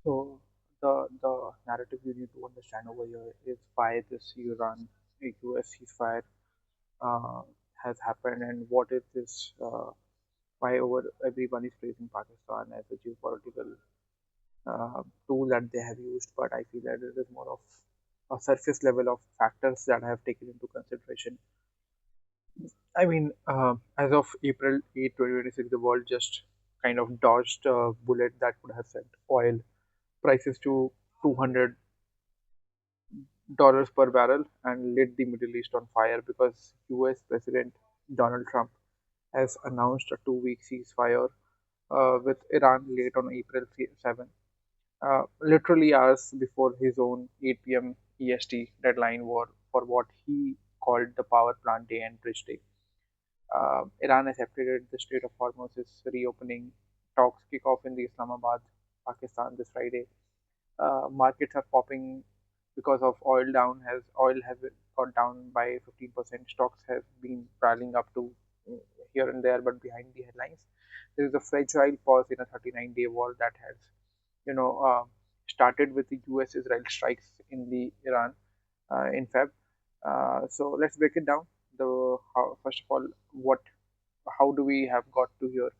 So the narrative you need to understand over here is why this Iran-US ceasefire uh, has happened, and what is this why over everyone is praising Pakistan as a geopolitical tool that they have used. But I feel that it is more of a surface level of factors that I have taken into consideration. I mean, as of April 8, 2026, the world just kind of dodged a bullet that could have sent oil prices to $200 per barrel and lit the Middle East on fire because US President Donald Trump has announced a 2-week ceasefire with Iran late on April 7, literally hours before his own 8 p.m. EST deadline for what he called the power plant day and bridge day. Iran accepted the Strait of Hormuz is reopening. Talks kick off in the Islamabad, Pakistan this Friday. Markets are popping because of oil has got down by 15%. Stocks have been rallying up to here and there, but behind the headlines, there is a fragile pause in a 39-day war that has, you know, started with the U.S.-Israel strikes in the Iran in Feb. So let's break it down. First of all, what how do we have got to here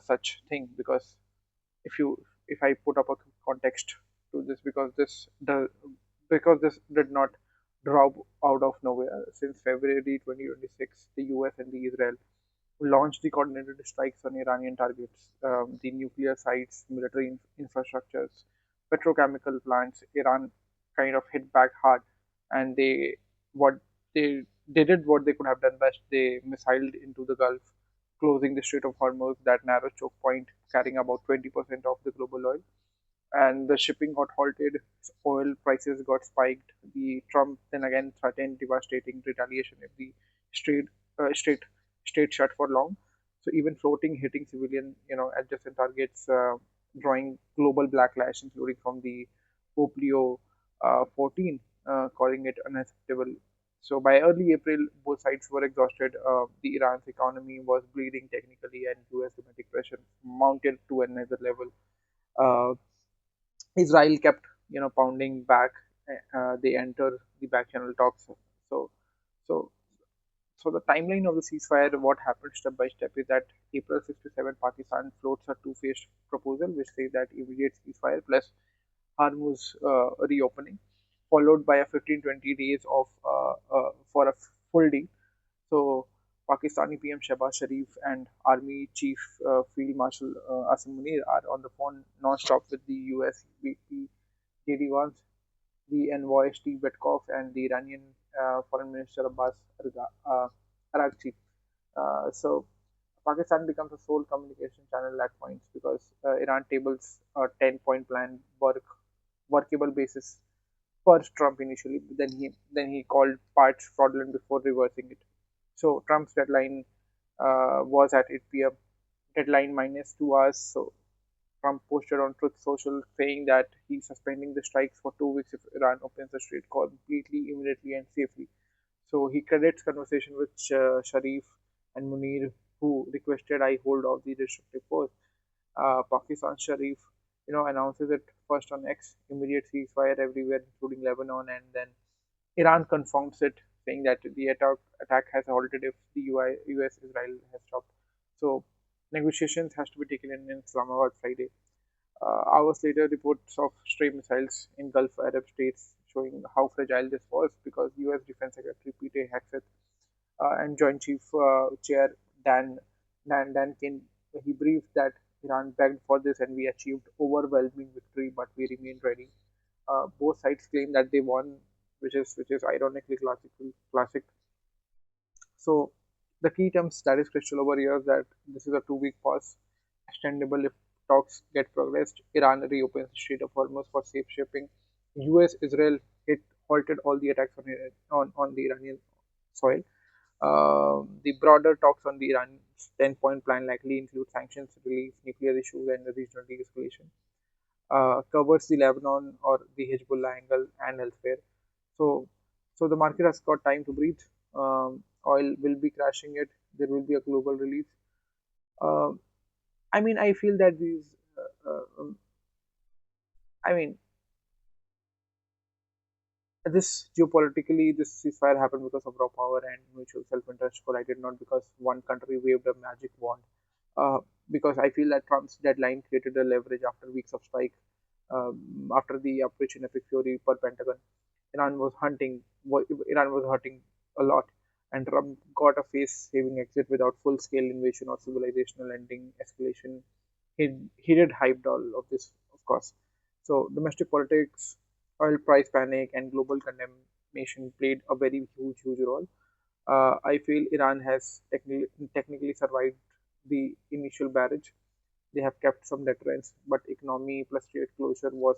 such thing? Because if I put up a context to this, because this did not drop out of nowhere. Since February 2026, the US and the Israel launched the coordinated strikes on Iranian targets, the nuclear sites, military infrastructures, petrochemical plants. Iran kind of hit back hard, and what they they did what they could have done best. They missiled into the Gulf, closing the Strait of Hormuz, that narrow choke point carrying about 20% of the global oil, and the shipping got halted. Oil prices got spiked. The Trump then again threatened devastating retaliation if the strait state stayed shut for long. So even floating hitting civilian, adjacent targets, drawing global backlash, including from the Poplio 14, calling it unacceptable. So by early April, both sides were exhausted. The Iran's economy was bleeding technically, and U.S. domestic pressure mounted to another level. Uh, Israel kept, pounding back. They enter the back channel talks. So, so, so the timeline of the ceasefire, what happened step by step, is that April 67, Pakistan floats a two-phase proposal, which says that immediate ceasefire plus Hormuz reopening, followed by a 15-20 days of for a full deal. So Pakistani PM Shehbaz Sharif and Army Chief Field Marshal Asim Munir are on the phone non-stop with the US VP JD Vance, the envoy Steve Witkoff, and the Iranian Foreign Minister Abbas Araghchi. So Pakistan becomes a sole communication channel at points because Iran tables a 10-point plan workable basis for Trump initially, but then he called parts fraudulent before reversing it. So Trump's deadline was at 8 p.m. Deadline minus 2 hours. So Trump posted on Truth Social saying that he's suspending the strikes for 2 weeks if Iran opens the strait completely, immediately, and safely. So he credits conversation with Sharif and Munir, who requested I hold off the restrictive force. Pakistan Sharif, announces it first on X, immediate ceasefire everywhere, including Lebanon, and then Iran confirms it, saying that the attack has halted if the US Israel has stopped. So negotiations has to be taken in Islamabad Friday. Hours later, reports of stray missiles in Gulf Arab states showing how fragile this was because U.S. Defense Secretary Peter Hegseth and Joint Chief Chair Dan Kin, he briefed that Iran begged for this and we achieved overwhelming victory, but we remain ready. Both sides claim that they won, which is ironically classic. So the key terms that is crystal over here is that this is a 2-week pause, extendable if talks get progressed. Iran reopens the Strait of Hormuz for safe shipping. U.S. Israel hit halted all the attacks on the Iranian soil. The broader talks on the Iran's 10-point plan likely include sanctions, relief, nuclear issues, and regional de-escalation. Covers the Lebanon or the Hezbollah angle and elsewhere. So, so the market has got time to breathe. Oil will be crashing it. There will be a global relief. Uh, I mean, I feel that these uh, uh, um, I mean, this geopolitically, this ceasefire happened because of raw power and mutual self-interest collided, not because one country waved a magic wand. Uh, because I feel that Trump's deadline created a leverage after weeks of strike, after the Operation Epic Fury per Pentagon. Iran was hunting, Iran was hurting a lot, and Trump got a face-saving exit without full-scale invasion or civilizational ending escalation. He did hyped all of this, of course. So domestic politics, oil price panic, and global condemnation played a very huge role. I feel Iran has technically survived the initial barrage. They have kept some deterrence, but economy plus trade closure was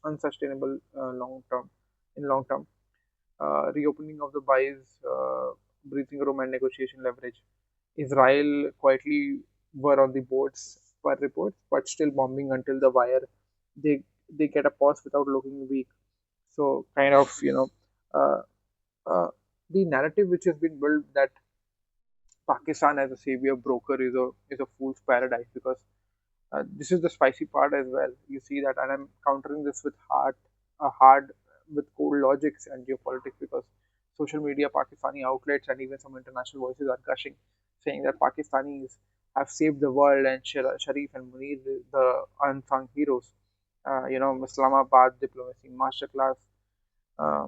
unsustainable long term. In long term, reopening of the buys, breathing room, and negotiation leverage. Israel quietly were on the boards per reports, but still bombing until the wire. They they get a pause without looking weak. So kind of uh, uh, the narrative which has been built that Pakistan as a savior broker is a fool's paradise because this is the spicy part as well. You see that, and I'm countering this with hard, with cold logics and geopolitics because social media, Pakistani outlets, and even some international voices are gushing, saying that Pakistanis have saved the world and Sharif and Munir, the unsung heroes. Islamabad diplomacy masterclass, uh,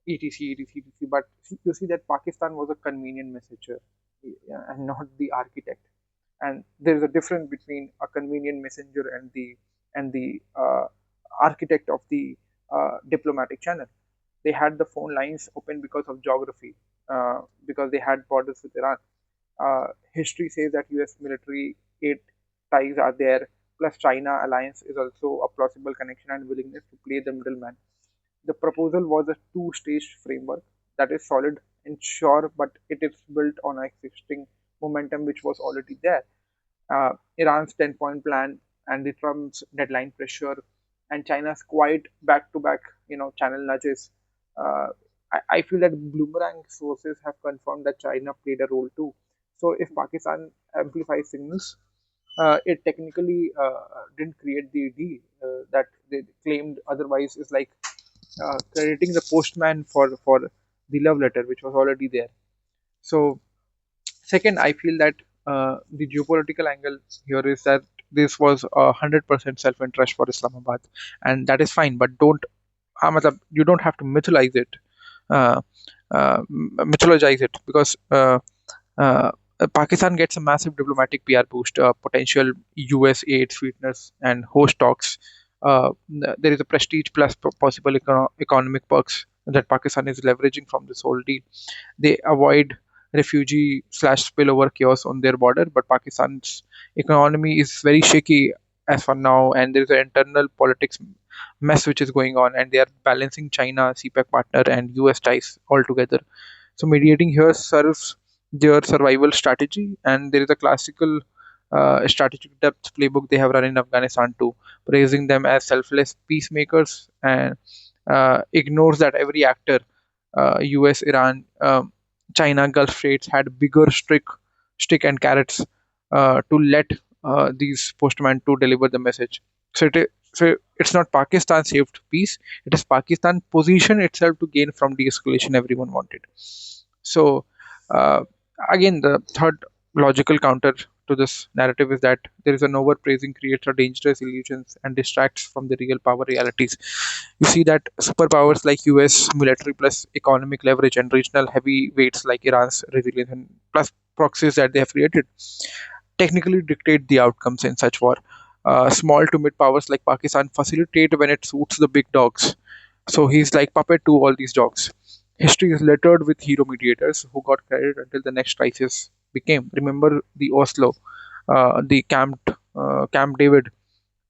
etc. But you see that Pakistan was a convenient messenger, yeah, and not the architect. And there is a difference between a convenient messenger and the architect of the diplomatic channel. They had the phone lines open because of geography, because they had borders with Iran. History says that U.S. military aid ties are there. Plus, China alliance is also a plausible connection and willingness to play the middleman. The proposal was a two-stage framework that is solid and sure, but it is built on existing momentum which was already there. Iran's 10-point plan and the Trump's deadline pressure and China's quiet back-to-back, channel nudges. I feel that boomerang sources have confirmed that China played a role too. So if Pakistan amplifies signals, it technically didn't create the deal that they claimed otherwise is like crediting the postman for the love letter which was already there. So second, I feel that the geopolitical angle here is that this was 100% self-interest for Islamabad, and that is fine. But you don't have to mythologize it, uh, mythologize it because uh, Pakistan gets a massive diplomatic PR boost, potential US aid sweeteners and host talks. There is a prestige plus possible economic perks that Pakistan is leveraging from this whole deal. They avoid refugee slash spillover chaos on their border, but Pakistan's economy is very shaky as for now, and there is an internal politics mess which is going on, and they are balancing China, CPEC partner, and US ties all together. So mediating here serves their survival strategy, and there is a classical strategic depth playbook they have run in Afghanistan too, praising them as selfless peacemakers and ignores that every actor, US, Iran, China, Gulf states had bigger stick and carrots to let these postmen to deliver the message. So it's not Pakistan saved peace; it is Pakistan position itself to gain from de-escalation everyone wanted. So uh, again, the third logical counter to this narrative is that there is an overpraising creates a dangerous illusions and distracts from the real power realities. You see that superpowers like US military plus economic leverage and regional heavyweights like Iran's resilience and plus proxies that they have created technically dictate the outcomes in such war. Small to mid powers like Pakistan facilitate when it suits the big dogs. So he's like puppet to all these dogs. History is littered with hero mediators who got credit until the next crisis became. Remember the Oslo, the Camp David.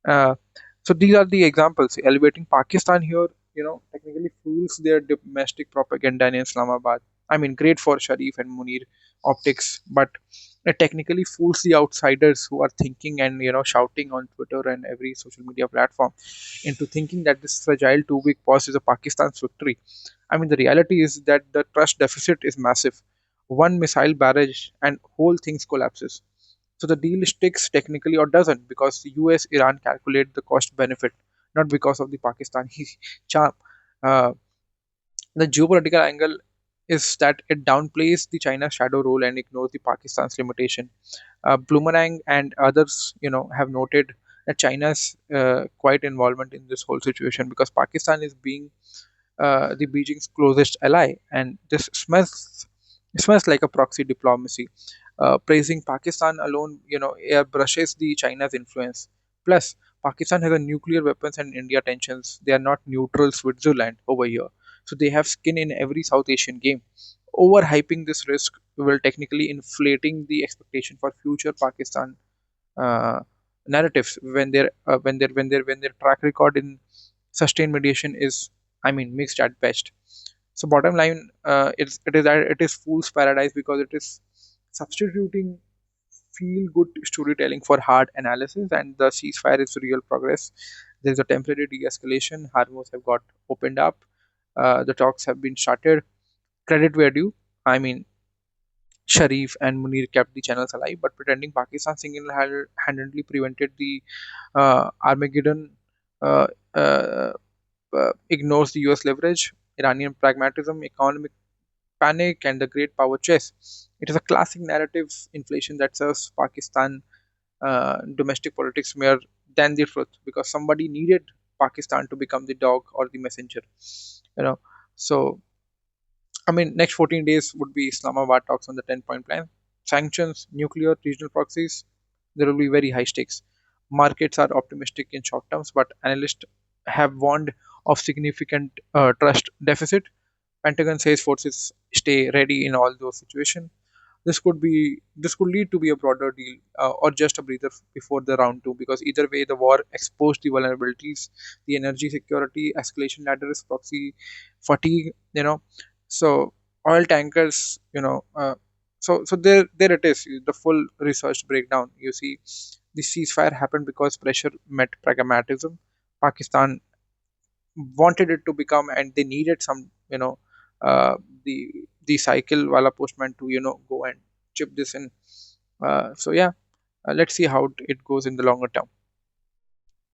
Uh, so these are the examples. Elevating Pakistan here, technically fuels their domestic propaganda in Islamabad. I mean, great for Sharif and Munir optics, but it technically fools the outsiders who are thinking and shouting on Twitter and every social media platform into thinking that this fragile two-week pause is a Pakistan's victory. I mean, the reality is that the trust deficit is massive. One missile barrage and whole things collapses. So the deal sticks technically or doesn't because the US Iran calculate the cost benefit. not because of the Pakistani charm. Uh, the geopolitical angle is that it downplays the China's shadow role and ignores the Pakistan's limitation. Bloomerang and others, have noted that China's quite involvement in this whole situation because Pakistan is being the Beijing's closest ally, and this smells like a proxy diplomacy. Praising Pakistan alone, airbrushes the China's influence. Plus, Pakistan has a nuclear weapons and India tensions. They are not neutral Switzerland over here, so they have skin in every South Asian game. Overhyping this risk will technically inflating the expectation for future Pakistan uh, narratives when their track record in sustained mediation is, I mean, mixed at best. So bottom line, it is fool's paradise because it is substituting feel good storytelling for hard analysis, and the ceasefire is real progress. There is a temporary de-escalation. Hormuz have got opened up. The talks have been started. Credit where due. I mean, Sharif and Munir kept the channels alive, but pretending Pakistan single-handedly prevented the Armageddon uh, uh, ignores the US leverage, Iranian pragmatism, economic panic, and the great power chess. It is a classic narrative inflation that serves Pakistan domestic politics more than the truth because somebody needed Pakistan to become the dog or the messenger. You know, so I mean, next 14 days would be Islamabad talks on the 10-point plan. Sanctions, nuclear, regional proxies, there will be very high stakes. Markets are optimistic in short terms, but analysts have warned of significant trust deficit. Pentagon says forces stay ready in all those situations. This could lead to be a broader deal or just a breather before the round two because either way the war exposed the vulnerabilities, the energy security escalation ladder is proxy fatigue, so oil tankers, so there it is, the full research breakdown. You see, the ceasefire happened because pressure met pragmatism. Pakistan wanted it to become, and they needed some, uh, the the cycle wala postman to go and chip this in. So yeah, let's see how it goes in the longer term.